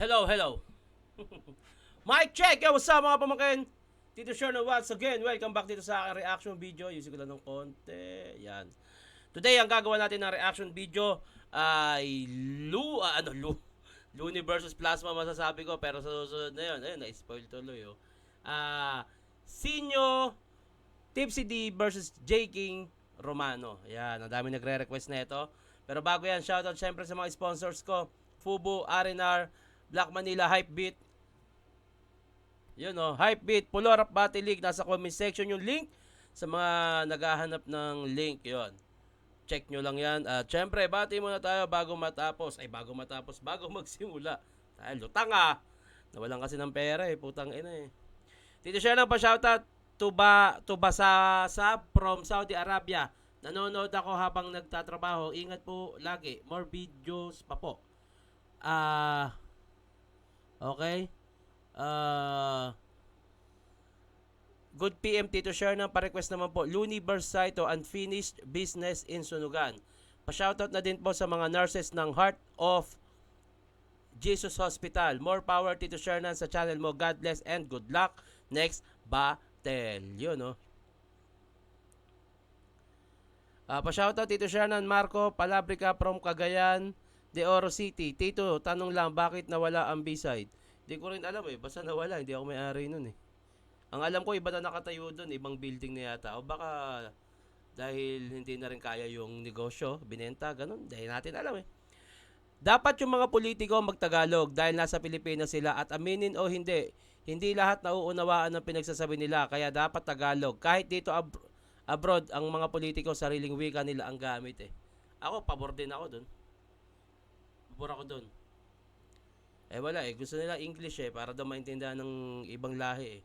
Hello, hello. Mic check! Yo, what's up mga pamangkin? Tito Sherno once again. Welcome back dito sa aking reaction video. Using ko lang ng konti. Yan. Today, ang gagawa natin ng reaction video ay Looney versus Plasma masasabi ko. Pero sa susunod na yun, ayun, na-spoil tuloy. Sinyo Tipsy D versus J. King Romano. Yan, ang dami nagre-request na ito. Pero bago yan, shoutout syempre sa mga sponsors ko. Fubo, R&R, Black Manila, Hypebeat. Yun Hypebeat, Pulorap Battle League. Nasa comment section yung link sa mga naghahanap ng link. Yun. Check nyo lang yan. At syempre, bati muna tayo bago magsimula. Dahil lutang nawalan kasi ng pera putang ina Tito share lang pa shoutout Tuba sa from Saudi Arabia. Nanonood ako habang nagtatrabaho. Ingat po lagi. More videos pa po. Okay. Good PM Tito share ng pa-request naman po. Looney Saito, Unfinished Business in Sunugan. Pa-shoutout na din po sa mga nurses ng Heart of Jesus Hospital. More power Tito share sa channel mo. God bless and good luck next battle. Yun pa-shoutout Tito Shernan Marco Palabrica from Cagayan de Oro City. Tito, tanong lang, bakit nawala ang B-side? Hindi ko rin alam basta nawala, hindi ako may-ari nun Ang alam ko, iba na nakatayo dun, ibang building na yata. O baka dahil hindi na rin kaya yung negosyo, binenta, ganun. Dahil natin alam Dapat yung mga politiko magtagalog dahil nasa Pilipinas sila at aminin o hindi lahat nauunawaan ng pinagsasabi nila. Kaya dapat Tagalog. Kahit dito abroad, ang mga politiko, sariling wika nila ang gamit Ako, pabor din ako dun. Pabor ako dun. Wala gusto nila English para daw maintindihan ng ibang lahi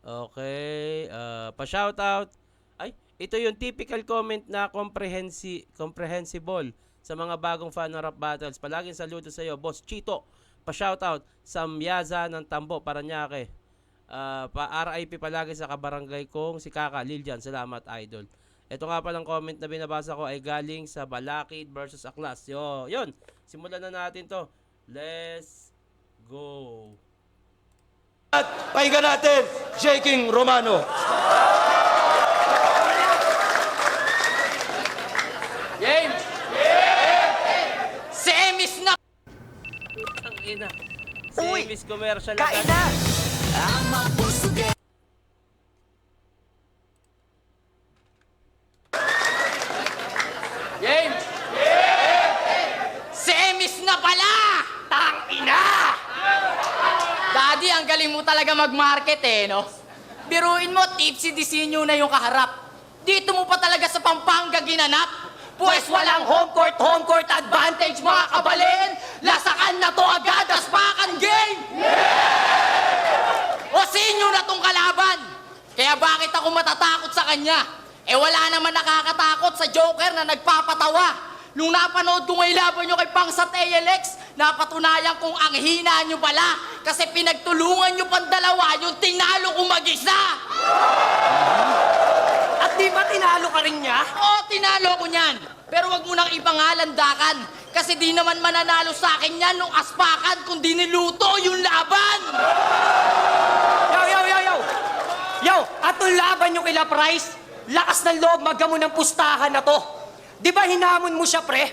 Okay, pa-shoutout. Ito yung typical comment na comprehensible sa mga bagong fan ng rap battles. Palaging saludo sa iyo, Boss Chito. Pa-shoutout sa Myaza ng Tambo, Paranaque. Pa-RIP palagi sa kabarangay kong si Kaka Liljan. Salamat, idol. Ito nga palang comment na binabasa ko ay galing sa Balakid versus Aklas. Yun. Simulan na natin to. Let's go. At pakinggan natin, J. King Romano. Game! Semis na! Ang ina. Uy! Semis commercial Kain na! Game! Semis na pala! Tangina! Daddy, ang galing mo talaga mag-market no? Biruin mo, Tipsy Disenyo na yung kaharap. Dito mo pa talaga sa Pampanga ginanap. Pues walang home court advantage mga kabalin. Lasakan na to agad, aspakan game! O sinyo na tong kalaban. Kaya bakit ako matatakot sa kanya? Wala naman nakakatakot sa Joker na nagpapatawa. Nung napanood ko ngayon laban nyo kay Pangsat ALX, napatunayan kong ang hina nyo pala. Kasi pinagtulungan nyo pang dalawa yung tinalo kong mag-isa. At di ba tinalo ka rin niya? Oo, tinalo ko niyan. Pero wag mo nang ipangalandakan. Kasi di naman mananalo sa akin yan nung aspakan kung di niluto yung laban. Yo, atong laban yung kila Price. Lakas ng loob magamo ng pustahan na to. Di ba hinamon mo siya, pre?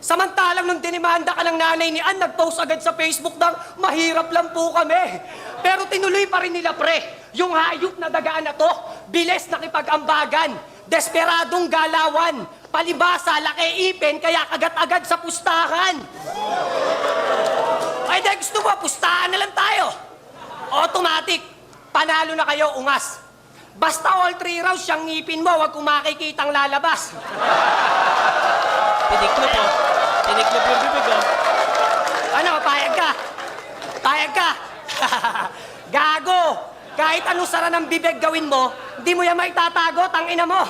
Samantalang nung dinimanda ka ng nanay ni Ann, nag-post agad sa Facebook ng mahirap lang po kami. Pero tinuloy pa rin nila, pre. Yung hayop na dagaan na to, bilis nakipag-ambagan, desperadong galawan, palibasa, laki ipin, kaya kagat-agad sa pustahan. Ay, dahil gusto mo, pustahan na lang tayo. Automatic, panalo na kayo, ungas. Basta all 3 rounds, siyang ngipin mo, wag kung makikitang lalabas. Tiniklop Tiniklop yung bibig Ano, payag ka? Payag ka? Gago! Kahit anong sara ng bibig gawin mo, hindi mo yan maitatago, tangina mo.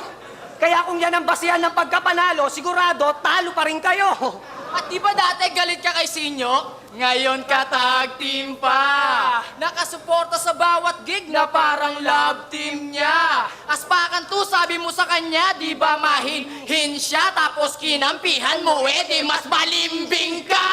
Kaya kung yan ang basihan ng pagkapanalo, sigurado, talo pa rin kayo. At di ba dati galit ka kay Sinyo? Ngayon katag team pa. Nakasuporta sa bawat gig na parang love team niya. Aspakan to, sabi mo sa kanya, di ba mahinhin siya? Tapos kinampihan mo, di mas malimbing ka.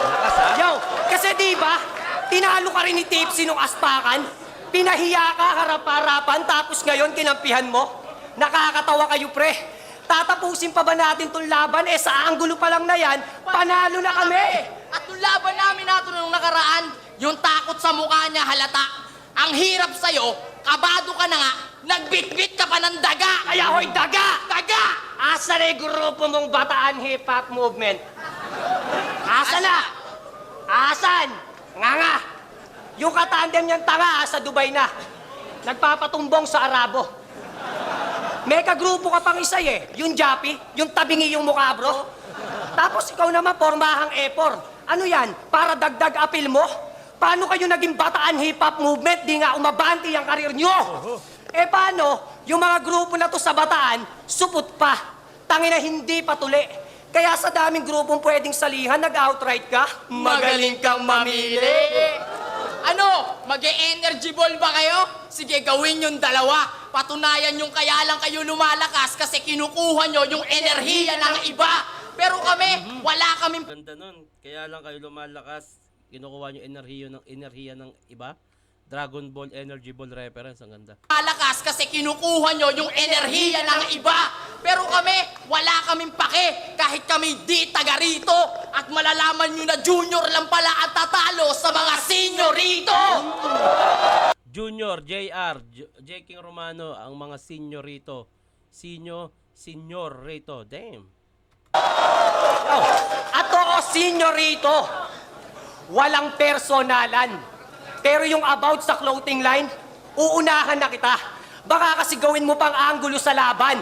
Lakas ha? Yo, kasi di ba, tinalo ka rin ni Tipsy nung aspakan, pinahiya ka harap-harapan, tapos ngayon kinampihan mo. Nakakatawa kayo, pre. Tatapusin pa ba natin tong laban? Sa anggulo pa lang na yan, panalo na kami! At nung laban namin nato nung nakaraan, yung takot sa mukha niya halata. Ang hirap sa'yo, kabado ka na nga, nagbitbit ka pa ng daga. Kaya hoy, daga! Daga! Asa na yung grupo mong Bataan Hip Hop Movement? Asa na? Asan? Nga. Yung katandem niyang tanga sa Dubai na. Nagpapatumbong sa Arabo. May kagrupo ka pang isa yung Jappy, yung tabingi yung mukha, bro. Tapos ikaw naman, pormahang epor. Ano yan? Para dagdag apil mo? Paano kayo naging Bataan Hip Hop Movement? Di nga umabanti ang karir nyo. Paano? Yung mga grupo na to sa Bataan, supot pa. Tangina hindi patuli. Kaya sa daming grupong pwedeng salihan, nag-outright ka, Magaling kang mamili. Ano? Mag-e-energy ball ba kayo? Sige, gawin yung dalawa. Patunayan yung kaya lang kayo lumalakas kasi kinukuha nyo yung enerhiya ng iba. Pero kami, wala kaming Ganda nun. Kaya lang kayo lumalakas, kinukuha nyo enerhiya ng iba. Dragon Ball Energy Ball reference, ang ganda. malakas kasi kinukuha nyo yung enerhiya ng iba. Pero kami, wala kaming pake kahit kami di taga rito. At malalaman nyo na junior lang pala ang tatalo sa mga senior rito. Junior, JR, J. King Romano, ang mga senior rito. Senior rito. Damn. At oo, senyorito, walang personalan. Pero yung about sa clothing line, uunahan na kita. Baka kasi gawin mo pang anggulo sa laban.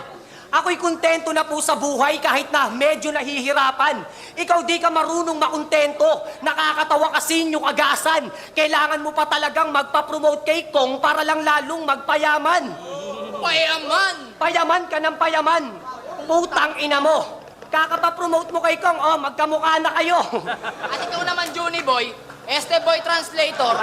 Ako'y kontento na po sa buhay kahit na medyo nahihirapan. Ikaw di ka marunong makontento. Nakakatawa kasi yung agasan. Kailangan mo pa talagang magpa-promote kay Kong para lang lalong magpayaman. Payaman! Payaman ka ng payaman. Putang ina mo. Kakapa-promote mo kay Kong, magkamukha na kayo. At ikaw naman, Juni Boy, este boy translator.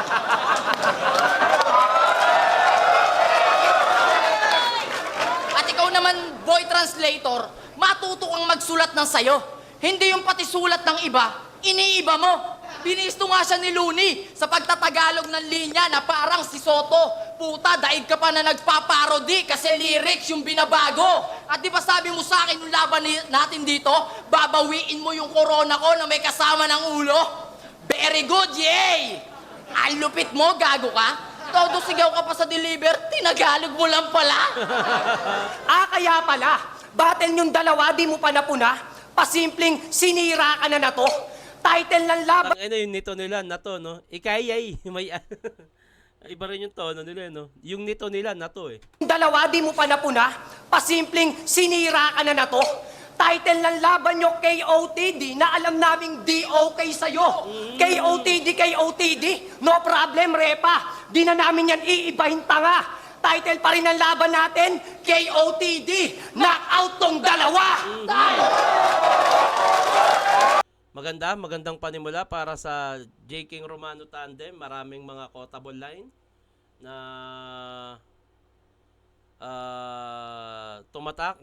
At ikaw naman, boy translator, matuto kang magsulat ng sayo. Hindi yung pati sulat ng iba, iniiba mo. Binisto nga siya ni Looney sa pagtatagalog ng linya na parang si Soto. Puta, daig ka pa na nagpaparody kasi lyrics yung binabago. At di ba sabi mo sa akin yung laban natin dito, babawiin mo yung corona ko na may kasama ng ulo? Very good, yay! Ang lupit mo, gago ka. Todo sigaw ka pa sa deliver, tinagalog mo lang pala. Kaya pala, battle yung dalawa, di mo pa napuna, pasimpleng sinira ka na to. Title ng laban. Ang yung nito nila, na to, no? Ikayay. May, iba rin yung tono nila, no? Yung nito nila, na to, eh. Dalawa, di mo pa napuna, pasimpleng sinira ka na to. Title ng laban nyo, KOTD, na alam naming di okay sa'yo. KOTD, no problem, repa. Di na namin yan iibahin tanga. Title pa rin ng laban natin, KOTD, knockout tong dalawa. Magandang panimula para sa J. King Romano Tandem. Maraming mga quotable line na tumatak.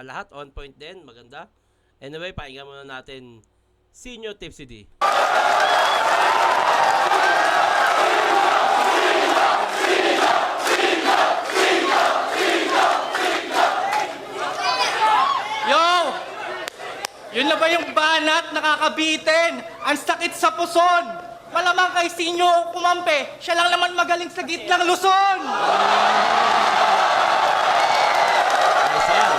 Lahat on point din. Maganda. Anyway, pakinggan muna natin Senior Tipsy D. Yo! Yun na ba yung banat nakakabitin? Ang sakit sa puson! Malamang kay Sinyo kumampe, siya lang naman magaling sa gitlang Luzon! Nice yan.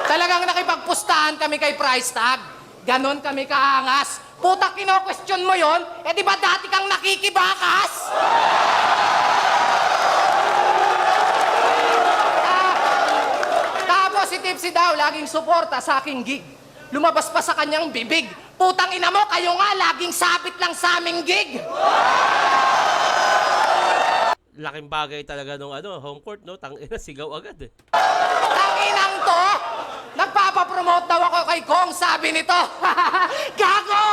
Talagang nakipagpustahan kami kay Price Tag. Ganon kami kaangas. Puta, kino-question mo yon? Di ba dati kang nakikibakas? Tapos si Tipsy daw, laging suporta sa aking gig. Lumabas pa sa kanyang bibig. Putang ina mo, kayo nga, laging sabit lang sa aming gig. Laking bagay talaga nung home court, no? Tangina, sigaw agad, eh. Tanginang to, nagpapapromote Ipapromote daw ako kay Kong, sabi nito. Gago!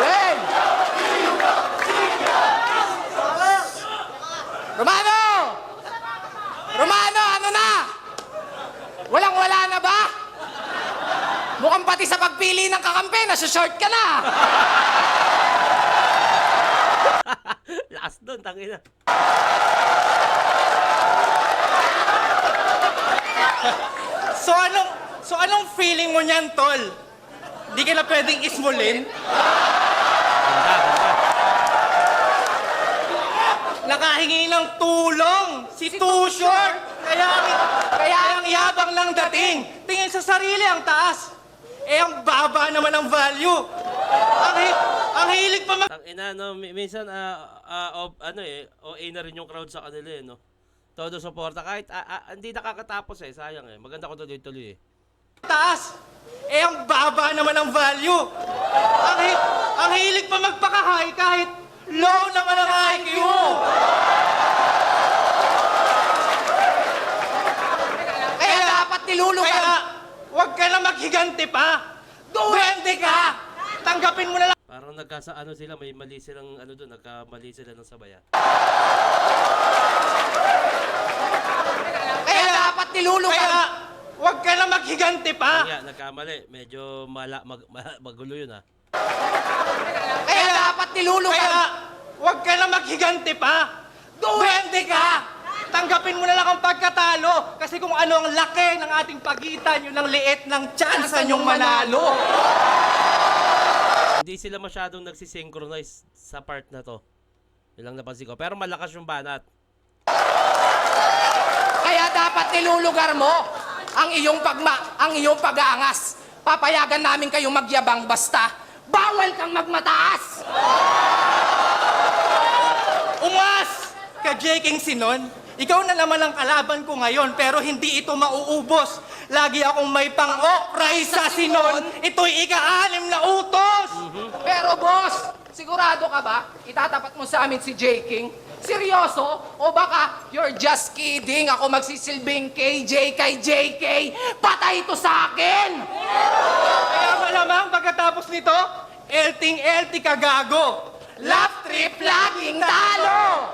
Ben! Romano! Romano, ano na? Walang-wala na ba? Mukhang pati sa pagpili ng kakampi, nasa-short ka na. Lakas doon, tangina. So anong feeling mo niyan, tol? Di ka na pwedeng ismulin? Ganda, ganda. Nakahingi ng tulong si Too Short. Kaya ang yabang lang dating. Tingin sa sarili ang taas. Eh, ang baba naman ang value. Ang hilig pa Tangina, no, minsan, OA na rin yung crowd sa kanila, eh, no? Todo suporta, kahit hindi nakakatapos, eh, sayang, eh. Maganda ko tuloy-tuloy, eh. taas. Eh, ang baba naman ang value. Ang hilig pa magpaka-high kahit low naman ang IQ. Kaya dapat nilulugan. Kaya, huwag ka na maghiganti pa. Duwende ka. Tanggapin mo na lang. Parang nagkasa, sila, may mali silang, doon, nagkamali sila ng sabaya. Kaya dapat nilulugan. Kaya, huwag ka na maghiganti pa. Kaya, nagkamali, medyo magulo yun, ha. Kaya dapat nilulugan. Kaya, huwag ka na maghiganti pa. Duwende ka. Tanggapin mo na lang ang pagkatalo. Kasi kung ano ang laki ng ating pagitan, yun ang liit ng chance nyong manalo. Hindi sila masyadong nagsisynchronize sa part na to. Yun lang napansin ko. Pero malakas yung banat. Kaya dapat nilulugar mo ang iyong pag-aangas. Papayagan namin kayong magyabang basta bawal kang magmataas. Umas! Ka J. King Sinon, ikaw na naman ang kalaban ko ngayon, pero hindi ito mauubos. Lagi akong may pang-okray sa Sinon, ito'y ika-6 na utos! Pero boss, sigurado ka ba? Itatapat mo sa amin si J. King? Seryoso? O baka you're just kidding? Ako magsisilbing KJ kay JK? Patay ito sa akin! Kaya malamang pagkatapos nito, elting-elti ka gago. Love trip laging talo!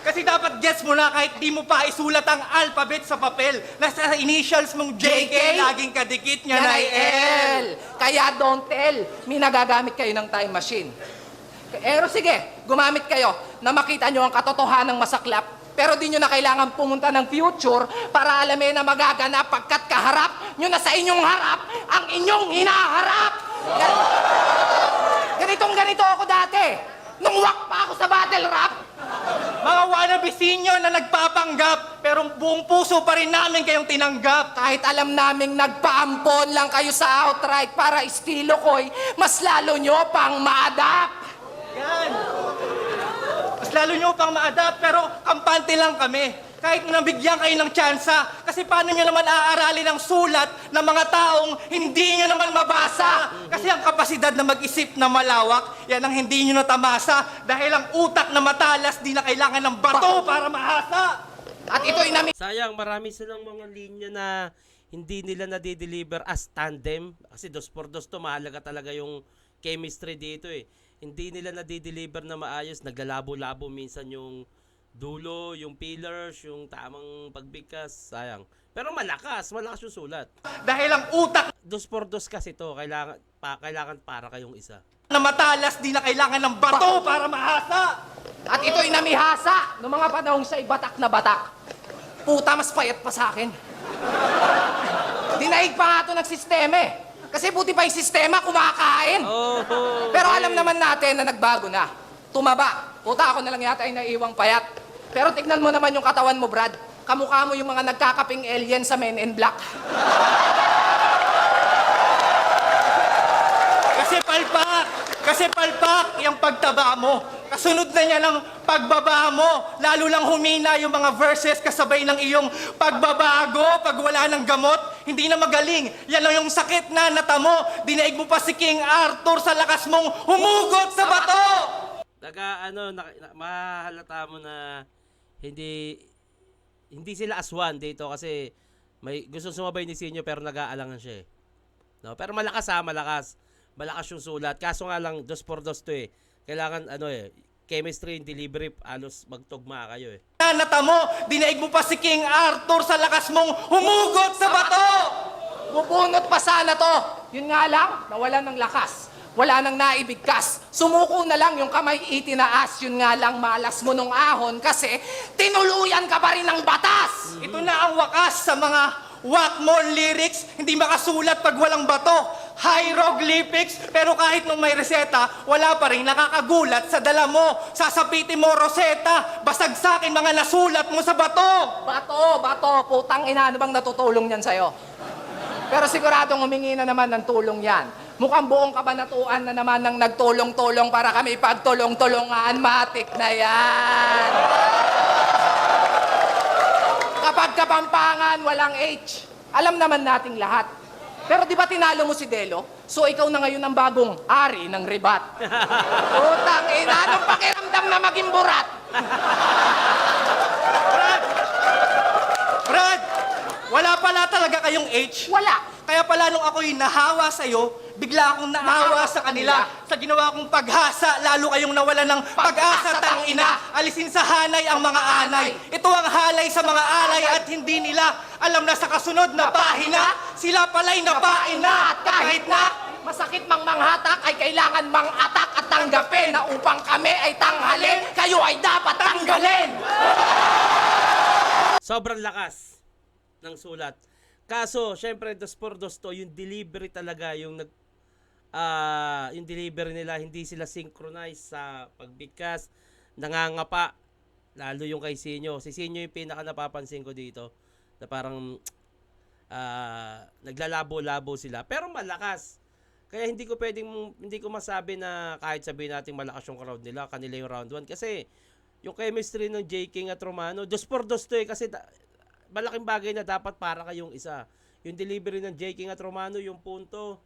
Kasi dapat gets mo na kahit di mo pa isulat ang alphabet sa papel. Nasa initials mong JK, laging kadikit niya na L. Kaya don't tell. May nagagamit kayo ng time machine. Pero sige, gumamit kayo na makita nyo ang katotohanan ng masaklap. Pero di nyo na kailangan pumunta ng future para alamin na magaganap pagkat kaharap nyo na sa inyong harap ang inyong hinaharap. Ganito ako dati. Nung wak pa ako sa battle rap. Mga wannabe senior na nagpapanggap, pero buong puso pa rin namin kayong tinanggap. Kahit alam naming nagpaampon lang kayo sa outright para estilo ko'y, mas lalo nyo pang ma-adapt. Yan. Mas lalo nyo pang ma-adapt, pero kampante lang kami. Kahit nabigyan kayo ng tsansa, kasi paano nyo naman aaralin ang sulat ng mga taong hindi nyo naman mabasa? Kasi ang kapasidad na mag-isip na malawak, yan ang hindi nyo natamasa. Dahil ang utak na matalas, di na kailangan ng bato para mahasa. At ito'y Sayang, marami silang mga linya na hindi nila nade-deliver as tandem. Kasi 2x2 to, mahalaga talaga yung chemistry dito, eh. Hindi nila nade-deliver na maayos, naglalabo-labo minsan yung dulo, yung pillars, yung tamang pagbigkas, sayang. Pero malakas yung sulat. Dahil ang utak 2x2 kasi to, kailangan para kayong isa. na matalas, di na kailangan ng bato para mahasa. At ito'y namihasa noong mga panahong siya'y batak na batak. Puta, mas payat pa sa akin. Dinaig pa nga ito ng sistema eh. Kasi buti pa yung sistema kumakain. Pero alam naman natin na nagbago na. Tumaba. Puta, ako na lang yata ay naiiwang payat. Pero tignan mo naman yung katawan mo, Brad. Kamukha mo yung mga nagkakaping alien sa Men in Black. Kasi palpak yung pagtaba mo. Kasunod na niya ng pagbaba mo. Lalo lang humina yung mga verses kasabay ng iyong pagbabago. Pag wala ng gamot, hindi na magaling. Yan lang yung sakit na natamo. Dinaig mo pa si King Arthur sa lakas mong humugot sa bato. mahalata mo na hindi sila aswan dito kasi may gusto sumabay ni Sinyo pero nag-aalangan siya eh. No, pero malakas malakas. Malakas yung sulat. Kaso nga lang 2x2 to eh. Kailangan chemistry and delivery alos magtugma kayo eh. Nata mo, dinaig mo pa si King Arthur sa lakas mong humugot sa bato! Bubunot pa sana to. Yun nga lang, nawalan ng lakas. Wala nang naibigkas. Sumuko na lang yung kamay itinaas. Yun nga lang, malas mo nung ahon kasi tinuluyan ka pa rin ng batas. Ito na ang wakas sa mga Wakmon lyrics, hindi makasulat pag walang bato. Hieroglyphics, pero kahit nung may reseta, wala pa rin nakakagulat sa dala mo. Sasapitin mo, Rosetta, basagsakin mga nasulat mo sa bato. Bato, putang ina, ano bang natutulong yan sa'yo? Pero siguradong humingi na naman ng tulong yan. Mukhang buong kabanatuan na naman ng nagtulong-tulong para kami pagtulong-tulungan. Matik na yan. Kapag Kapampangan, walang H. Alam naman nating lahat. Pero di ba tinalo mo si Delo? So ikaw na ngayon ang bagong ari ng ribat. Putang ina, anong pakiramdam na maging burat? Brad, wala pala talaga kayong H. Wala. Kaya pala nung ako'y nahawa sa'yo, bigla akong naawa sa kanila. Sa ginawa kong paghasa, lalo kayong nawala ng pag-asa, tangina. Alisin sa hanay ang mga anay. Ito ang halay sa mga alay at hindi nila alam na sa kasunod na pahina, sila pala'y napain na. At kahit na masakit mang manghatak ay kailangan mang atak at tanggapin na upang kami ay tanghalin, kayo ay dapat tanggalin. Sobrang lakas ng sulat. Kaso, syempre, 2x2 to, yung delivery talaga, yung delivery nila, hindi sila synchronize sa pagbigkas, nangangapa, lalo yung kay Sinyo. Si Sinyo yung pinaka napapansin ko dito, na parang naglalabo-labo sila, pero malakas. Kaya hindi ko masabi na kahit sabihin natin malakas yung crowd nila, kanila yung round 1, kasi yung chemistry ng J. King at Romano, 2x2 to eh, kasi malaking bagay na dapat para kayong isa. Yung delivery ng J. King at Romano, yung punto,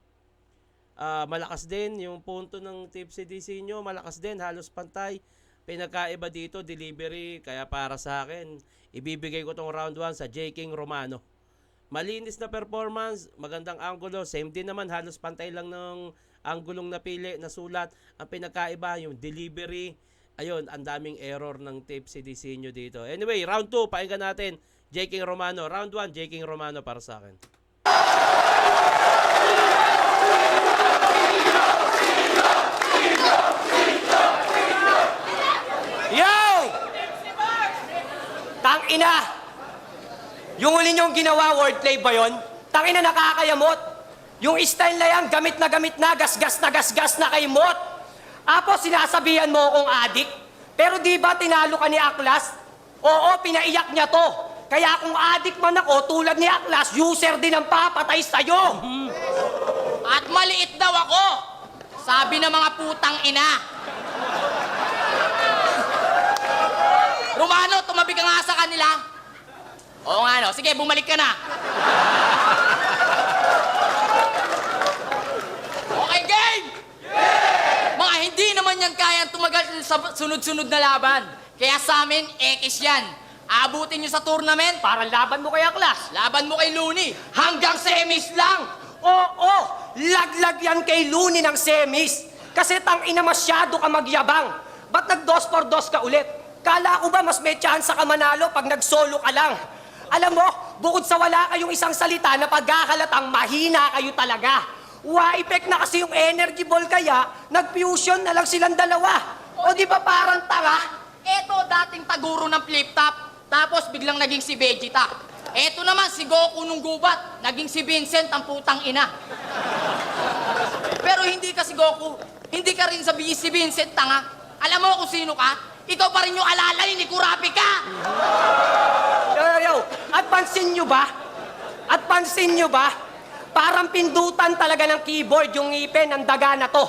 malakas din. Yung punto ng Tipsy DC nyo, malakas din. Halos pantay. Pinagkaiba dito, delivery. Kaya para sa akin, ibibigay ko tong round 1 sa J. King Romano. Malinis na performance, magandang angulo. Same din naman, halos pantay lang ng anggulong napili na sulat. Ang pinagkaiba, yung delivery. Ayun, ang daming error ng Tipsy DC nyo dito. Anyway, round 2, pakinggan natin. J. King Romano. Round 1, J. King Romano para sa akin. Yo! Tangina! Yung huli niyong ginawa, wordplay ba yun? Tangina, nakakayamot. Yung style na yan, gamit na, gasgas na kay Mot. Apo, sinasabihan mo akong adik. Pero di ba tinalo ka ni Aklas? Oo, pinaiyak niya to. Kaya kung adik man ako, tulad ni Aklas, user din ang papatay sa'yo. At maliit daw ako. Sabi ng mga putang ina. Romano, tumabi ka nga sa kanila. Oo nga no, sige, bumalik ka na. Okay, game! Mga hindi naman yan kayang tumagal sa sunod-sunod na laban. Kaya sa amin, X yan. Abutin nyo sa tournament. Parang laban mo kay Aklas. Laban mo kay Looney. Hanggang semis lang. Oo, laglag yan kay Looney ng semis. Kasi tangina masyado ka magyabang. Ba't nag-2x2 ka ulit? Kala ko ba mas may chance ka manalo pag nag-solo ka lang? Alam mo, bukod sa wala kayong isang salita na pagkakalatang mahina kayo talaga. Wa-effect na kasi yung energy ball kaya, nag-fusion na lang silang dalawa. O di ba parang tanga? Eto dating taguro ng flip-top. Tapos biglang naging si Vegeta. Eto naman si Goku nung gubat. Naging si Vincent ang putang ina. Pero hindi ka si Goku. Hindi ka rin si Vincent, tanga. Alam mo kung sino ka? Ikaw pa rin yung alalay ni Kurapika. Yo. At pansin nyo ba? Parang pindutan talaga ng keyboard yung ngipin ng daga na to.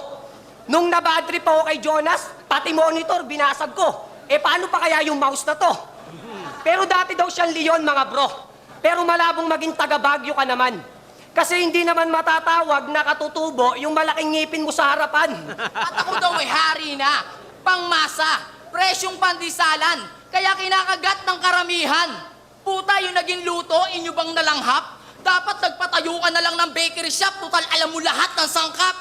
Nung nabadrip ako kay Jonas, pati monitor binasag ko. Paano pa kaya yung mouse na to? Pero dati daw siyang Leon, mga bro. Pero malabong maging taga-Bagyo ka naman. Kasi hindi naman matatawag na katutubo yung malaking ngipin mo sa harapan. At ako daw ay hari na. pangmasa, presyong pandisalan, kaya kinakagat ng karamihan. Puta, yung naging luto, inyo bang nalanghap? Dapat nagpatayo ka na lang ng bakery shop, total alam mo lahat ng sangkap.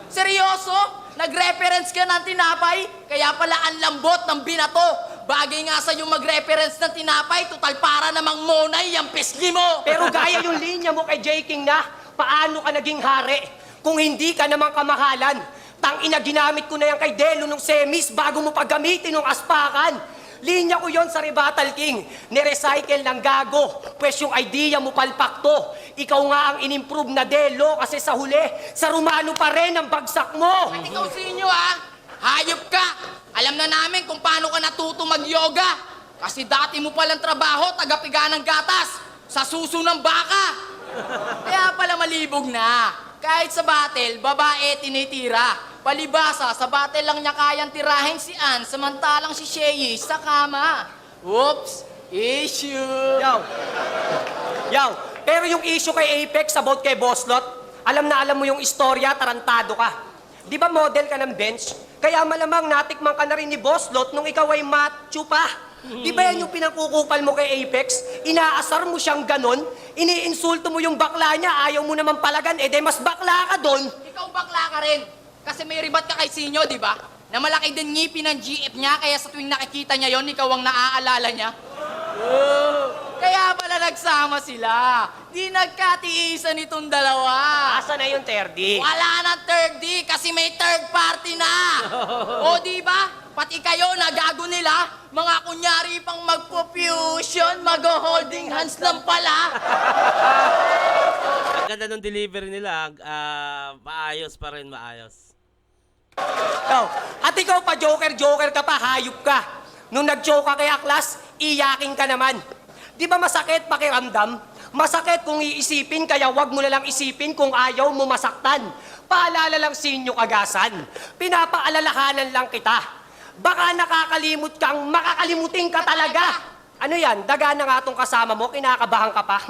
Seryoso? Nag-reference ka ng tinapay, kaya pala ang lambot ng binato. Bagay nga sa'yo mag-reference ng tinapay, total para namang monay yung pisngi mo. Pero gaya yung linya mo kay J. King na, paano ka naging hari? Kung hindi ka naman kamahalan. Tangina, ginamit ko na yan kay Delo nung semis bago mo paggamitin nung aspakan. Linya ko yon sa Rebattle King. Nirecycle ng gago. Pwes yung idea mo palpak to. Ikaw nga ang inimprove na Delo kasi sa huli, sa Romano pa rin ang bagsak mo. At ikaw sa inyo hayop ka. Alam na namin kung paano ka natuto mag-yoga. Kasi dati mo palang trabaho, tagapiga ng gatas, sa suso ng baka. Kaya pala malibog na. Kahit sa battle, babae tinitira. Palibasa, sa battle lang niya kayang tirahin si Ann, samantalang si Shei sa kama. Oops, issue. Yaw, pero yung issue kay Apex about kay Boslot, alam na alam mo yung istorya, tarantado ka. Di ba model ka ng bench? Kaya malamang natikman ka na rin ni Boslot nung ikaw ay macho pa. Di ba yan yung pinakukupal mo kay Apex? Inaasar mo siyang ganon, iniinsulto mo yung bakla niya, ayaw mo naman palagan, de mas bakla ka doon. Ikaw bakla ka rin. Kasi may ribat ka kay Sinyo, di ba? Na malaki din ngipin ng GF niya, kaya sa tuwing nakikita niya yon, ikaw ang naaalala niya. Kaya pala nagsama sila. Di nagkatiisan itong dalawa. Asa na yung 3D? Wala na third D kasi may third party na. O di ba? Pati kayo nagago nila, mga kunyari pang magpo-fusion, mag-holding hands lang pala. Ang ganda ng delivery nila, maayos pa rin, maayos. At ikaw pa, Joker ka pa, hayop ka. Nung nag-joke ka kay Aklas, iyakin ka naman. Di ba masakit pakiramdam? Masakit kung iisipin, kaya wag mo na lang isipin kung ayaw mo masaktan. Paalala lang sinyo kagasan. Pinapaalalahanan lang kita. Baka nakakalimot kang makakalimutin ka talaga. Ano yan? Daga na nga tong kasama mo, kinakabahan ka pa.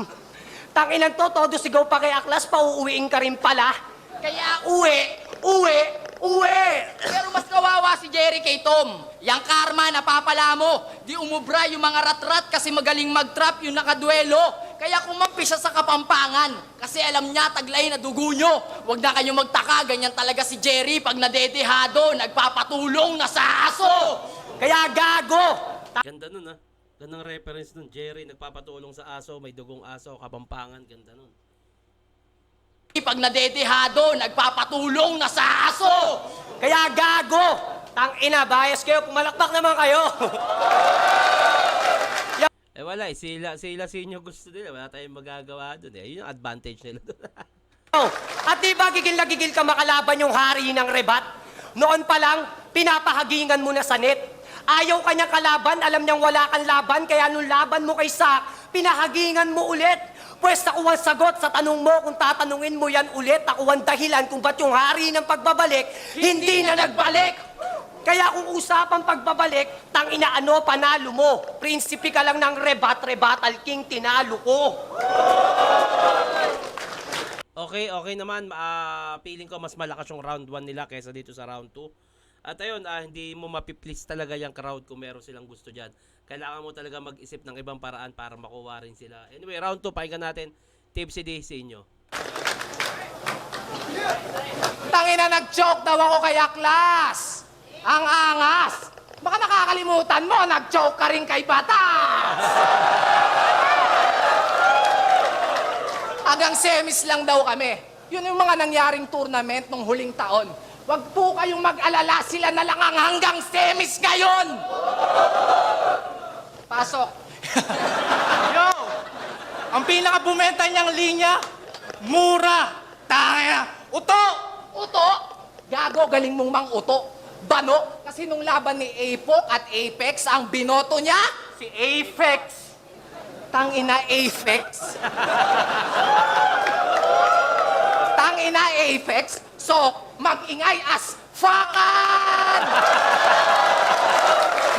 Tanginan to, todo sigaw pa kay Aklas, pauuwiin ka rin pala. Kaya Uwi! pero mas kawawa si Jerry kay Tom. Yang karma, napapala mo. Di umubra yung mga rat-rat kasi magaling mag-trap yung nakaduelo. Kaya kumampi siya sa Kapampangan. Kasi alam niya, taglay na dugo nyo. Huwag na kayo magtaka, ganyan talaga si Jerry pag nadedehado, nagpapatulong na sa aso. Kaya gago! Ganda nun Gandang reference nun. Jerry, nagpapatulong sa aso, may dugong aso, Kapampangan, ganda nun. Pag nadedehado, nagpapatulong na sa aso. Kaya gago! Tangina, bias kayo, pumalakpak naman kayo! Wala sila sinyo gusto nila, wala tayong magagawa dun Yun yung advantage nila dun. At di ba gigil na gigil ka makalaban yung hari ng rebat? Noon pa lang, pinapahagingan mo na sa net. Ayaw kanyang kalaban, alam niyang wala kang laban, kaya nung laban mo kay Sak, pinahagingan mo ulit. Pwes ako ang sagot sa tanong mo, kung tatanungin mo yan ulit, ako ang dahilan kung ba't yung hari ng pagbabalik, hindi na nagbalik. Kaya kung usapang pagbabalik, tangina ano, panalo mo. Prinsipe ka lang ng Rebattle King, tinalo ko. Okay naman. Feeling ko mas malakas yung round 1 nila kaysa dito sa round 2. At ayun, hindi mo mapiplease talaga yung crowd kung meron silang gusto dyan. Kailangan mo talaga mag-isip ng ibang paraan para makuha rin sila. Anyway, round 2, pakinggan natin. Tipsy D sa inyo. Tangina, nag-joke daw ako kay Aklas. Ang angas. Baka nakakalimutan mo, nag-joke ka rin kay Batas. Hanggang semis lang daw kami. Yun yung mga nangyaring tournament nung huling taon. Wag po kayong mag-alala, sila na lang ang hanggang semis ngayon. Pasok. Yo! Ang pinaka-bumenta niyang linya, mura. Tangina. Uto! Uto? Gago, galing mong mang uto. Bano? Kasi nung laban ni Apok at Apex, ang binoto niya, Si Apex. Tangina Apex. Tangina Apex. So, mag-ingay as fakan!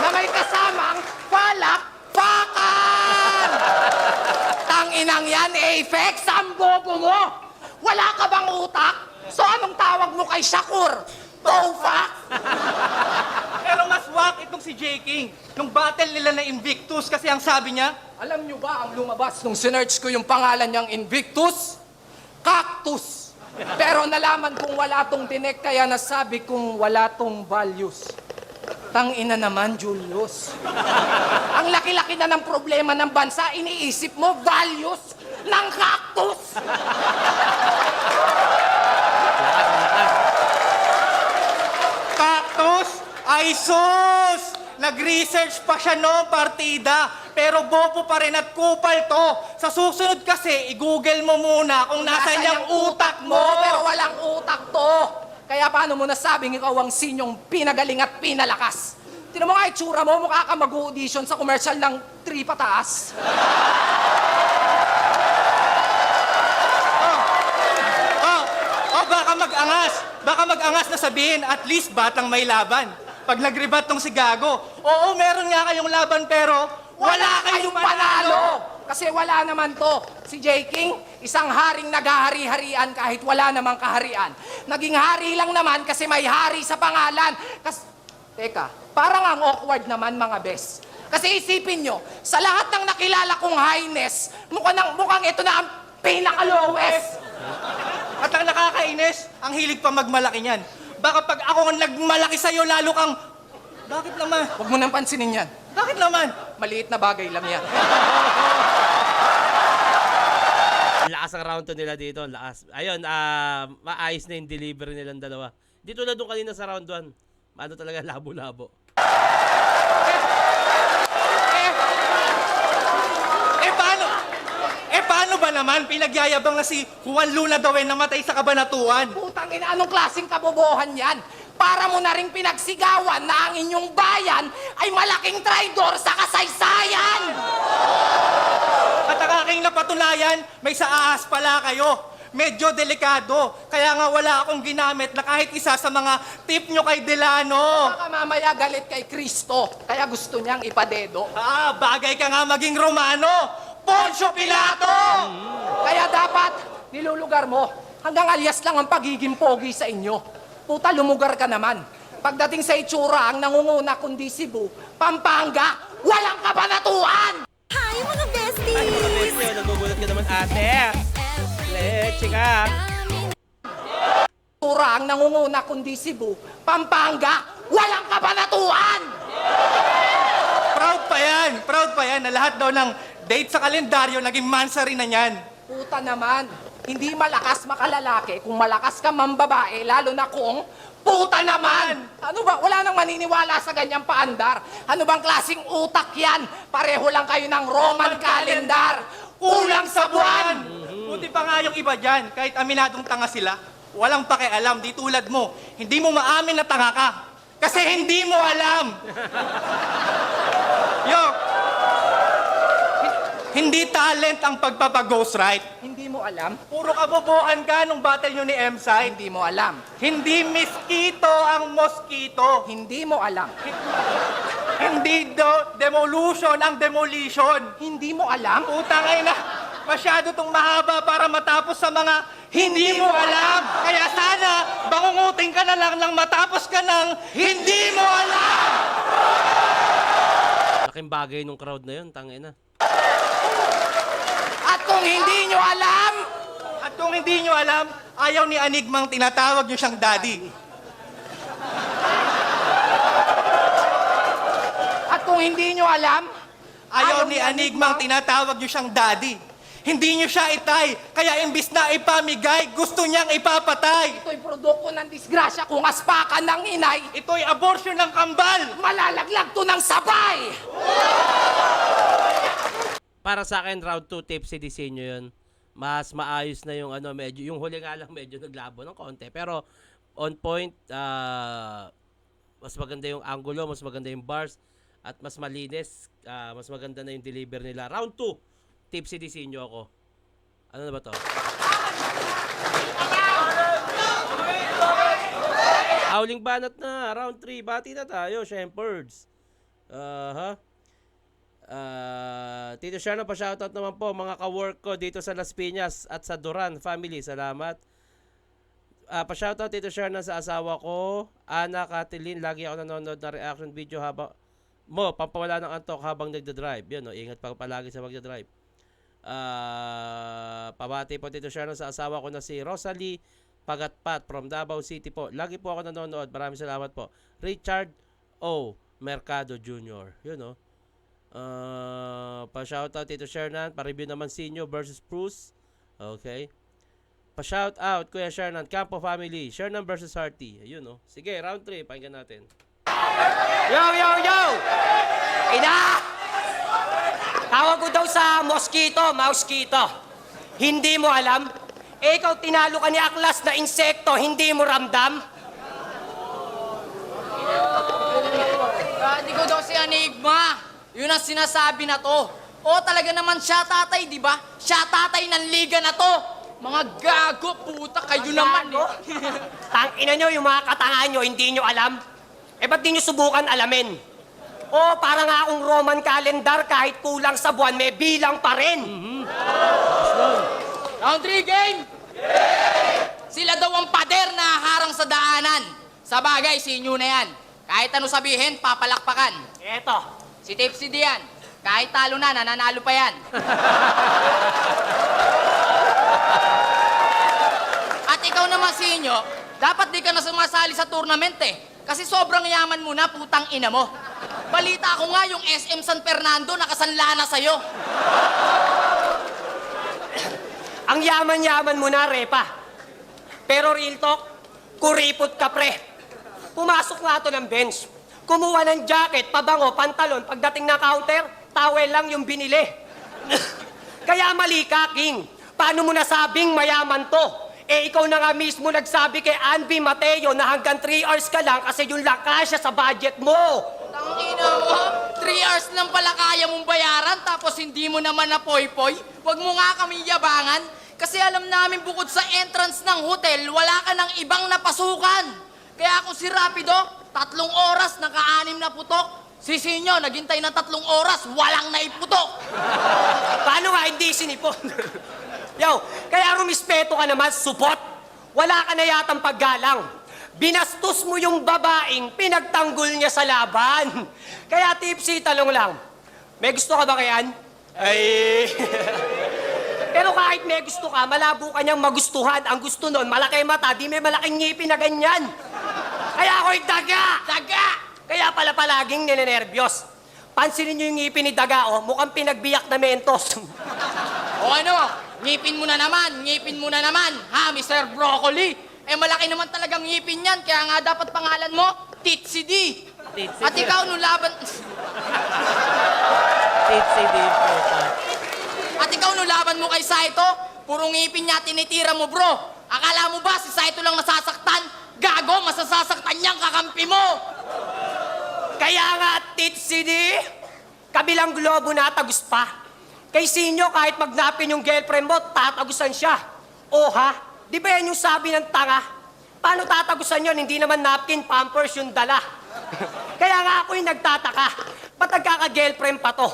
Na may kasamang palakpakan! Tanginang yan, Apex, ang bobo mo! Wala ka bang utak? So, anong tawag mo kay Shakur? Bofak? Pero si J. King nung battle nila na Invictus kasi ang sabi niya, Alam nyo ba ang lumabas nung sinearch ko yung pangalan niyang Invictus? Cactus. Pero nalaman kong wala tong tinek kaya nasabi kong wala tong values. Tangina naman, Julius. Ang laki-laki na ng problema ng bansa, iniisip mo values ng cactus. Cactus? Ay sus! Nag-research pa siya noong partida. Pero bobo pa rin at kupal to. Sa susunod kasi, i-google mo muna kung nasa niyang utak mo. Pero walang utak to. Kaya paano mo nasabing ikaw ang sinyong pinagaling at pinalakas? Tinan mo nga itsura mo, mukha ka mag-audition sa commercial ng 3 pataas. Baka mag-angas na sabihin, at least batang may laban. Pag nag-rebat tong si Gago, oo, meron nga kayong laban pero wala kayong panalo. Kasi wala naman to. Si J. King, isang haring naghahari-harian kahit wala namang kaharian. Naging hari lang naman kasi may hari sa pangalan. Teka, parang ang awkward naman mga bes. Kasi isipin nyo, sa lahat ng nakilala kong highness, mukhang ito na ang pinaka-lowest. At ang nakakainis, ang hilig pa magmalaki niyan. Baka pag ako ang nagmalaki sa'yo, lalo kang, bakit naman? Huwag mo nang pansinin yan. Bakit naman? Maliit na bagay lang yan. Lakas ang round 2 nila dito. Lakas. Ayun, maayos na yung delivery nilang dalawa. Dito na doon kanina sa round 1. Ano talaga, labo-labo. Paano ba naman pinagyayabang na si Juan Luna daw ay namatay sa kabanatuan? Putang ina, anong klaseng kabobohan yan? Para mo na rin pinagsigawan na ang inyong bayan ay malaking traidor sa kasaysayan! At ang aking napatunayan, may sa ahas pala kayo. Medyo delikado. Kaya nga wala akong ginamit na kahit isa sa mga tip nyo kay Delano. Baka mamaya galit kay Kristo, kaya gusto niyang ipadedo. Bagay ka nga maging Romano. Poncio Pilato! Kaya dapat, nilulugar mo. Hanggang alias lang ang pagiging pogi sa inyo. Puta, lumugar ka naman. Pagdating sa itsura, ang nangunguna kundi Cebu, Pampanga, walang kabanatuan! Hi mga besties! Ay, mga bestie, nagugulat ka naman ate. Leche ka. Itsura, ang nangunguna kundi Cebu, Pampanga, walang kabanatuan! Proud pa yan na lahat daw ng date sa kalendaryo naging mansari na niyan. Puta naman, hindi malakas makalalaki kung malakas ka mambabae, lalo na kung puta naman! Ano ba? Wala nang maniniwala sa ganyang paandar. Ano bang klaseng utak yan? Pareho lang kayo ng Roman calendar. Kulang sa buwan! Buti pa nga yung iba dyan, kahit aminadong tanga sila, walang pakialam, di tulad mo. Hindi mo maamin na tanga ka. Kasi hindi mo alam. Hindi talent ang pagpapag-ghostwrite. Hindi mo alam? Puro kabobohan ka nung battle nyo ni M-Side. Hindi mo alam. Hindi miskito ang moskito. Hindi mo alam. Hindi demolution ang demolition. Hindi mo alam? Utang ay na, masyado tong mahaba para matapos sa mga hindi mo alam. Kaya sana, bangungutin ka na lang nang matapos ka ng hindi mo alam. Laking bagay nung crowd na yun, tangina. At kung hindi nyo alam, At kung hindi nyo alam, ayaw ni Anigmang tinatawag nyo siyang daddy. at kung hindi nyo alam, Ayaw ni Anigmang tinatawag nyo siyang daddy. Hindi nyo siya itay, kaya imbis na ipamigay, gusto niyang ipapatay. ito'y produkto ng disgrasya kung aspakan ng inay, Ito'y abortion ng kambal. malalaglag to ng sabay! Para sa akin, round 2 tipsy disenyo yun. Mas maayos na yung ano, medyo, yung huli nga lang medyo naglabo ng konti. Pero on point, mas maganda yung angulo, mas maganda yung bars, at mas malinis, mas maganda na yung deliver nila. Round 2, tipsy disenyo ako. Ano na ba to? Howling banat na, round 3, bati na tayo, Shepherds. Tito Sharno, pa-shoutout naman po mga ka-work ko dito sa Las Piñas at sa Duran family. Salamat. Pa-shoutout Tito Sharno sa asawa ko, Ana Kathleen. Lagi ako nanonood na reaction video mo, pampawala ng antok habang nagdadrive. Yun, no? Ingat pa palagi sa magdadrive. Pabati po Tito Sharon sa asawa ko na si Rosalie Pagatpat from Davao City po. Lagi po ako nanonood. Maraming salamat po. Richard O. Mercado Jr. Yun, no? Pa-shoutout Tito Shernan. Pa-review naman Sinyo versus Bruce. Okay. Pa-shoutout Kuya Shernan. Campo Family. Shernan versus Harty. Ayun, no? Sige, round 3. Pakinggan natin. Yo, yo, yo! Ina! Tawag ko daw sa mosquito. Hindi mo alam? Eh, ikaw tinalo ka ni Aklas na insekto, hindi mo ramdam? Hindi ko daw si Enigma. Yun ang sinasabi na to. O talaga naman siya tatay, di ba? Siya tatay ng liga na to. Mga gago, puta, kayo naman eh. Tangina nyo, yung mga katangahan nyo, hindi nyo alam? Eh, ba't di nyo subukan alamin? O, para nga akong Roman calendar, kahit kulang sa buwan, may bilang pa rin. Round 3 game! Sila daw ang pader na harang sa daanan. Sa bagay, sinyo na yan. Kahit ano sabihin, papalakpakan. Eto. Si Tipsy D yan. Kahit talo na, nananalo pa yan. At ikaw naman, sinyo, dapat di ka na sumasali sa tournament eh. Kasi sobrang yaman mo na, putang ina mo. Balita ko nga yung SM San Fernando nakasanla na sa'yo. Ang yaman-yaman mo na, Repa. Pero real talk, kuripot ka, pre. Pumasok nga to ng bench. Kumuha ng jacket, pabango, pantalon. Pagdating na counter, towel lang yung binili. Kaya mali ka, King. Paano mo nasabing mayaman to? Eh, ikaw na nga mismo nagsabi kay Anby Mateo na hanggang 3 hours ka lang kasi yun lang kasya sa budget mo. Tangina mo, 3 hours lang pala kaya mong bayaran tapos hindi mo naman na poy-poy. Huwag mo nga kami yabangan kasi alam namin bukod sa entrance ng hotel, wala ka ng ibang napasukan. Kaya kung si Rapido, 3 oras, naka-6 na putok. Si Sinyo, naghintay ng 3 oras, walang naiputok. Paano nga hindi sinipon? Yo, kaya rumispeto ka naman, supot. Wala ka na yatang paggalang. Binastos mo yung babaeng pinagtanggol niya sa laban. Kaya Tipsy, talong lang. May gusto ka ba kayan? Ay... Pero kahit may gusto ka, malabo ka niyang magustuhan. Ang gusto nun, malaki mata, di may malaking ngipin na ganyan. Kaya ako'y daga! Daga! Kaya pala palaging ninenervyos. Pansinin niyo yung ngipin ni Daga, oh, mukhang pinagbiyak na mentos. O ano, ngipin mo na naman, ha, Mr. Broccoli? Eh, malaki naman talagang ngipin yan, kaya nga dapat pangalan mo, Titsy D. Titsy At D. ikaw, nung laban... Titsy D. At ikaw, nung laban mo kay Saito, puro ngipin niya tinitira mo, bro. Akala mo ba si Saito lang nasasaktan? Gago, masasasaktan niyang kakampi mo. Kaya nga, Titsy D, kabilang globo na tagus pa. Kay Sinyo, kahit magnapin yung girlfriend mo, tatagusan siya. O ha? Di ba yan yung sabi ng tanga? Paano tatagusan yun? Hindi naman napkin, pampers yung dala. Kaya nga ako'y nagtataka. Ba't nagkaka-girlfriend pa to?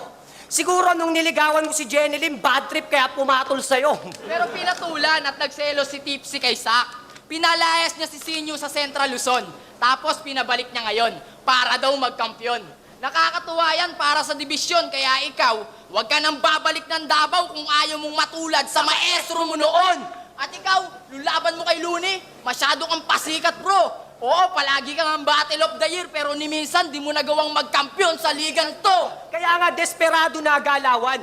Siguro nung niligawan mo si Jenny Lim, bad trip kaya pumatol sa'yo. Pero pinatulan at nagselos si Tipsy kay Sak. Pinalayas niya si Sinyo sa Central Luzon. Tapos pinabalik niya ngayon para daw magkampyon. Nakakatuwa yan para sa dibisyon, kaya ikaw, huwag ka nang babalik ng Davao kung ayaw mong matulad sa maestro mo noon. At ikaw, lulaban mo kay Luni, masyado kang pasikat, bro. Oo, palagi kang ang Battle of the Year, pero ni minsan di mo nagawang magkampyon sa ligan to. Kaya nga, desperado na galawan.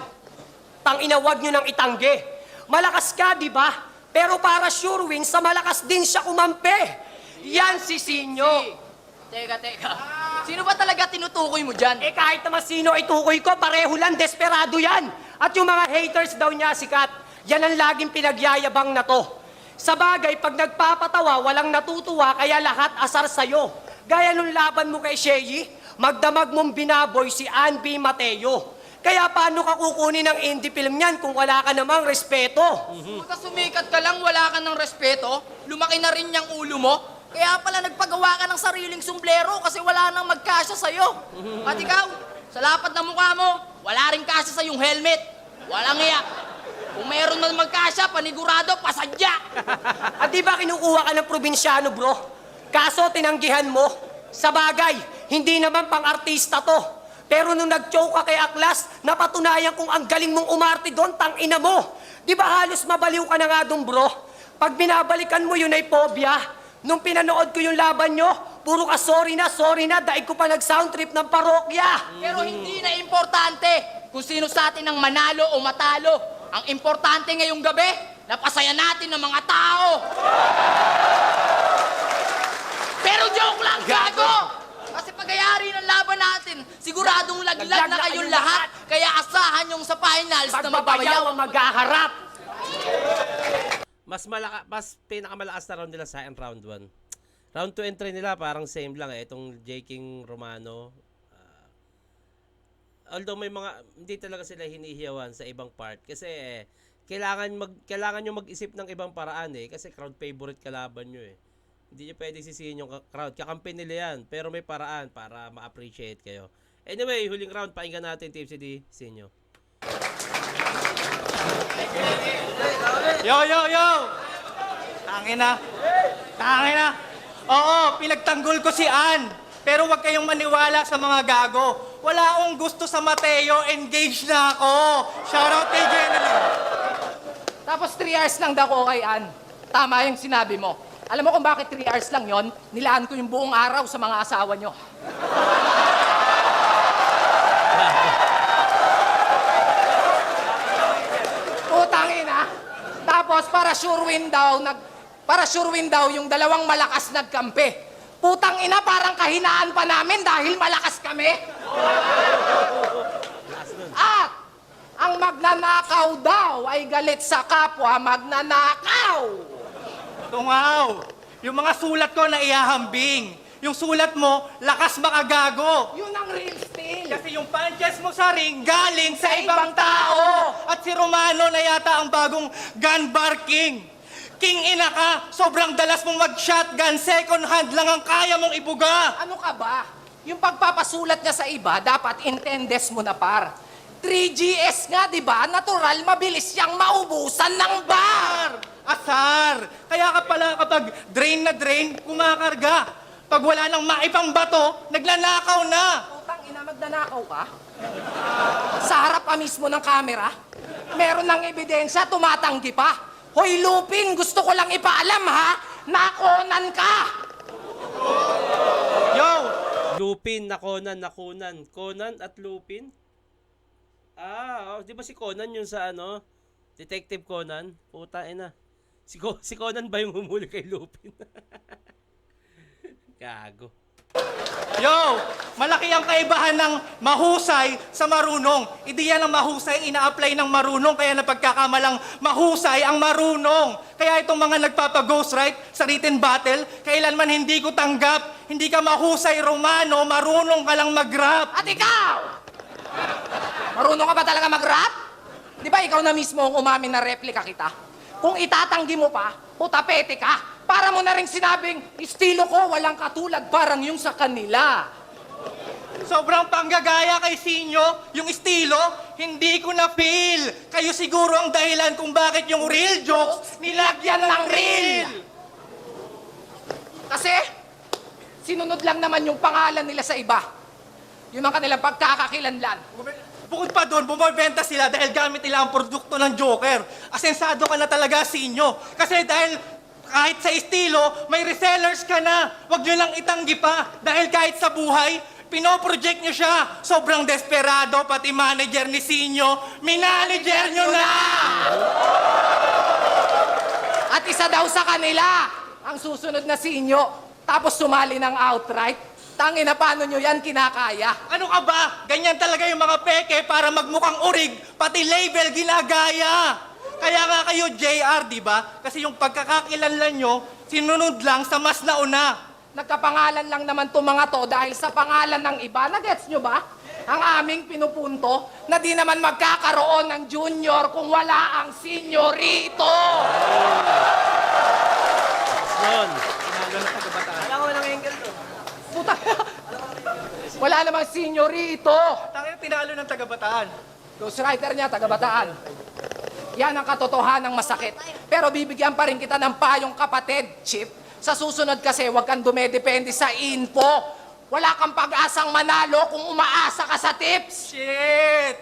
Tang-inawag nyo nang itangge. Malakas ka, di ba? Pero para sure win, sa malakas din siya kumampi. Yan si Sinyo. Teka. Sino ba talaga tinutukoy mo dyan? Eh kahit naman sino itukoy ko, pareho lang, desperado yan. At yung mga haters daw niya, sikat, yan ang laging pinagyayabang na to. Sa bagay, pag nagpapatawa, walang natutuwa, kaya lahat asar sa'yo. Gaya nung laban mo kay Sheyi, magdamag mong binaboy si Anby Mateo. Kaya paano ka kukunin ng indie film niyan kung wala ka namang respeto? Puta, sumikat ka lang, wala ka ng respeto, lumaki na rin yung ulo mo. Kaya pala nagpagawa ka ng sariling sumblero kasi wala nang magkasya sa'yo. At ikaw, sa lapad ng mukha mo, wala rin kasya sa yung helmet. Walang iya. Kung meron man magkasya, panigurado, pasadya. At di ba kinukuha ka ng probinsyano, bro? Kaso tinanggihan mo. Sa bagay, hindi naman pang-artista to. Pero nung nag-choke ka kay Aklas, napatunayan kong ang galing mong umarte doon, tangina mo. Di ba halos mabaliw ka na nga doon, bro? Pag binabalikan mo yun ay phobia. Nung pinanood ko yung laban nyo, puro ka sorry na, daig ko pa nag-sound trip ng parokya. Pero hindi na importante kung sino sa atin ang manalo o matalo. Ang importante ngayong gabi, napasaya natin ng mga tao. Pero joke lang, gago! Kasi pagayari ng laban natin, siguradong laglag na kayong lahat. Kaya asahan yung sa finals na Pagbabayaw ang maghaharap. Mas pinakamalakas na round nila sa akin, round 1. Round 2 and 3 nila parang same lang eh. Itong J. King Romano. Although may mga, hindi talaga sila hinihiyawan sa ibang part. Kasi kailangan nyo mag-isip ng ibang paraan eh. Kasi crowd favorite kalaban nyo eh. Hindi nyo pwede sisihin yung crowd. Kakampi nila yan. Pero may paraan para ma-appreciate kayo. Anyway, huling round. Pakinggan natin Team CD. Sinyo. Yo! Tangin na. Oo, pinagtanggol ko si Ann. Pero wag kayong maniwala sa mga gago. Wala akong gusto sa Mateo, engaged na ako. Shoutout kay Jeneline. Tapos 3 hours lang daw ko kay Ann. Tama yung sinabi mo. Alam mo kung bakit 3 hours lang yon? Nilaan ko yung buong araw sa mga asawa nyo. Putang ina. Tapos para sure win daw yung dalawang malakas nagkampi. Putang ina, parang kahinaan pa namin dahil malakas kami. At ang magnanakaw daw ay galit sa kapwa magnanakaw. Tungaw, yung mga sulat ko na ihahambing. Yung sulat mo, lakas makagago. Yun ang real steal. Kasi yung punches mo sa ring galing sa ibang tao. At si Romano na yata ang bagong gun bar king. King ina ka, sobrang dalas mong mag-shotgun, second hand lang ang kaya mong ibuga. Ano ka ba? Yung pagpapasulat niya sa iba, dapat intendes mo na par. 3GS nga, di ba? Natural, mabilis siyang maubusan ng bar. Asar! Kaya ka pala kapag drain na drain, kumakarga. Pag wala nang maipang bato, naglanakaw na. Putang ina, magnanakaw ka? Sa harap pa mismo ng camera, meron ng ebidensya, tumatanggi pa. Hoy, Lupin, gusto ko lang ipaalam, ha? Nakonan ka! Yo! Lupin, nakunan. Conan at Lupin? Di ba si Conan yung sa ano? Detective Conan? Puta ina. Si Conan ba yung humuli kay Lupin? Gago. Yo! Malaki ang kaibahan ng mahusay sa marunong. Hindi yan ang mahusay, ina-apply ng marunong, kaya napagkakamalang mahusay ang marunong. Kaya itong mga nagpapaghost right sa written battle, kailanman hindi ko tanggap. Hindi ka mahusay, Romano, marunong ka lang mag-rap. At ikaw! Marunong ka ba talaga mag-rap? Di ba ikaw na mismo ang umamin na replika kita? Kung itatanggi mo pa, putapete ka. Para mo na rin sinabing, estilo ko walang katulad parang yung sa kanila. Sobrang panggagaya kay Sinyo, yung estilo, hindi ko na-feel. Kayo siguro ang dahilan kung bakit yung real jokes nilagyan ng real. Kasi, sinunod lang naman yung pangalan nila sa iba. Yun ang kanilang pagkakakilanlan. Bukod pa doon, bumibenta sila dahil gamit nila ang produkto ng Joker. Asensado ka na talaga, Sinyo. Kasi dahil kahit sa estilo, may resellers ka na. Huwag nyo lang itanggi pa. Dahil kahit sa buhay, pinoproject nyo siya. Sobrang desperado, pati manager ni Sinyo, minanager nyo na! At isa daw sa kanila, ang susunod na sinyo, tapos sumali ng outright. Tangin na paano nyo yan kinakaya? Ano ka ba? Ganyan talaga yung mga peke para magmukhang urig, pati label ginagaya. Kaya nga kayo JR, di ba? Kasi yung pagkakakilanlan nyo, sinunod lang sa mas nauna. Nagkapangalan lang naman to mga to dahil sa pangalan ng iba. Nagets nyo ba? Ang aming pinupunto na di naman magkakaroon ng junior kung wala ang senyorito. Yun. Alam mo ng angle to. Puta. Wala namang senyorito. Tangina, tinalo ng taga-Bataan. Ghostwriter niya, taga-Bataan. Yan ang katotohanan ng masakit. Pero bibigyan pa rin kita ng payong kapatid, Chip. Sa susunod kasi, huwag kang dumedepende sa info. Wala kang pag-asang manalo kung umaasa ka sa tips. Shit!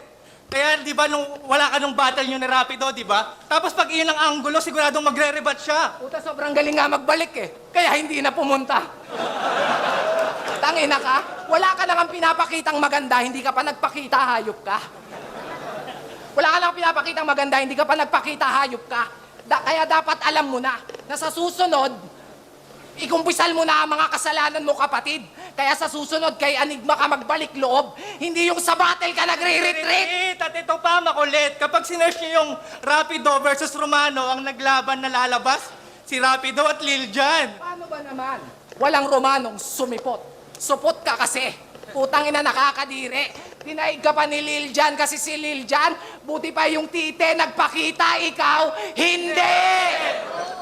Kaya di ba nung wala ka nung battle nyo ni Rapido, di ba? Tapos pag iyon ang anggulo, siguradong magre-rebat siya. Puta, sobrang galing nga magbalik eh. Kaya hindi na pumunta. Tangina ka, wala ka nang pinapakitang maganda, hindi ka pa nagpakita, hayop ka. Wala ka nang pinapakitang maganda, hindi ka pa nagpakita, hayop ka. Kaya dapat alam mo na sa susunod, ikumpisal mo na ang mga kasalanan mo, kapatid. Kaya sa susunod, kay Enigma ka magbalik loob. Hindi yung sa battle ka nagre-retreat. At ito pa, makulit. Kapag sinerge nyo yung Rapido versus Romano, ang naglaban na lalabas, si Rapido at Lil Jan. Paano ba naman? Walang Romanong sumipot. Supot ka kasi. Putang ina, nakakadiri. Dinaig ka pa ni Lil Jan kasi si Lil Jan, buti pa yung tite nagpakita, ikaw, hindi!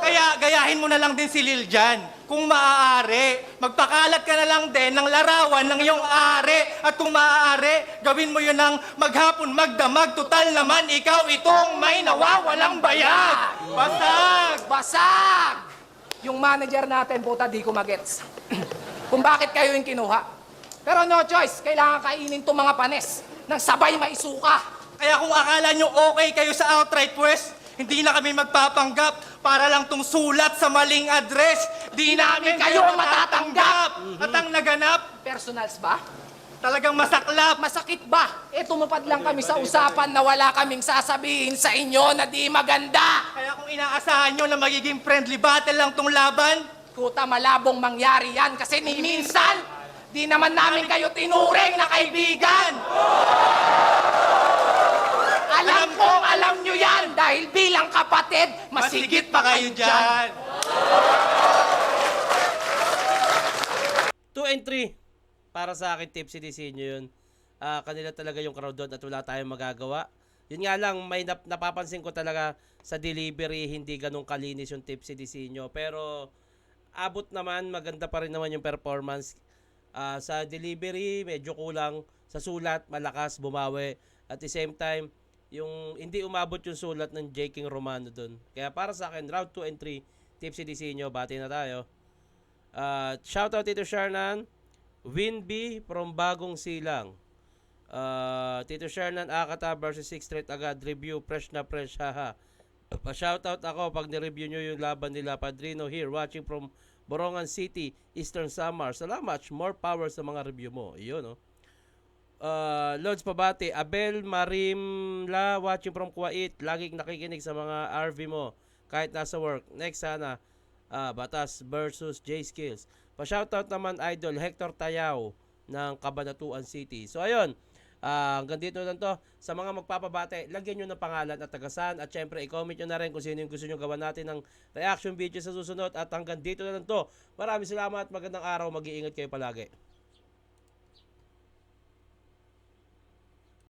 Kaya gayahin mo na lang din si Lil Jan. Kung maaari, magpakalat ka na lang din ng larawan ng iyong ari. At kung maaari, gawin mo yun ng maghapon magdamag. Tutal naman, ikaw itong may nawawalang bayad. Basag! Basag! Yung manager natin, puta, di ko magets. Kung bakit kayo yung kinuha. Pero no choice, kailangan kainin itong mga panes nang sabay maisuka. Kaya kung akala nyo okay kayo sa outright pwes, hindi na kami magpapanggap para lang tong sulat sa maling address. Di namin kayo matatanggap. At ang naganap, Personals ba? talagang masaklap. Masakit ba? Eh, tumupad lang kami sa usapan na wala kaming sasabihin sa inyo na di maganda. Kaya kung inaasahan nyo na magiging friendly battle lang tong laban, Kuta, malabong mangyari yan kasi ni minsan, di naman namin kayo tinuring na kaibigan. Alam kong alam nyo yan dahil bilang kapatid, masigit pa kayo dyan. 2 and 3. Para sa akin, tipsy disenyo yun. Kanila talaga yung crowd doon at wala tayong magagawa. Yun nga lang, may napapansin ko talaga sa delivery, hindi ganun kalinis yung tipsy disenyo. Pero abot naman, maganda pa rin naman yung performance. Sa delivery, medyo kulang. Sa sulat, malakas, bumawi. At the same time, yung hindi umabot yung sulat ng J. King Romano doon. Kaya para sa akin, round 2 and 3, tipsy disenyo, bati na tayo. Shoutout Tito Shernan, Winby from Bagong Silang. Tito Shernan Akata versus 6 Street agad, review, fresh na fresh, haha. Pa-shoutout ako pag ni-review nyo yung laban nila. Padrino here, watching from Borongan City, Eastern Samar. Salamat, more power sa mga review mo. Iyon, no? Lods Pabati, Abel Marimla, watching from Kuwait. Laging nakikinig sa mga RV mo kahit nasa work. Next sana, Batas versus J Skills. Pa-shoutout naman idol Hector Tayaw ng Cabanatuan City. So ayun, hanggang dito lang to. Sa mga magpapabate, lagyan nyo ng pangalan at tagasan. At syempre, i-comment nyo na rin kung sino yung gusto nyo gawa natin ng reaction video sa susunod. At hanggang dito na lang to. Maraming salamat, magandang araw, mag-iingat kayo palagi.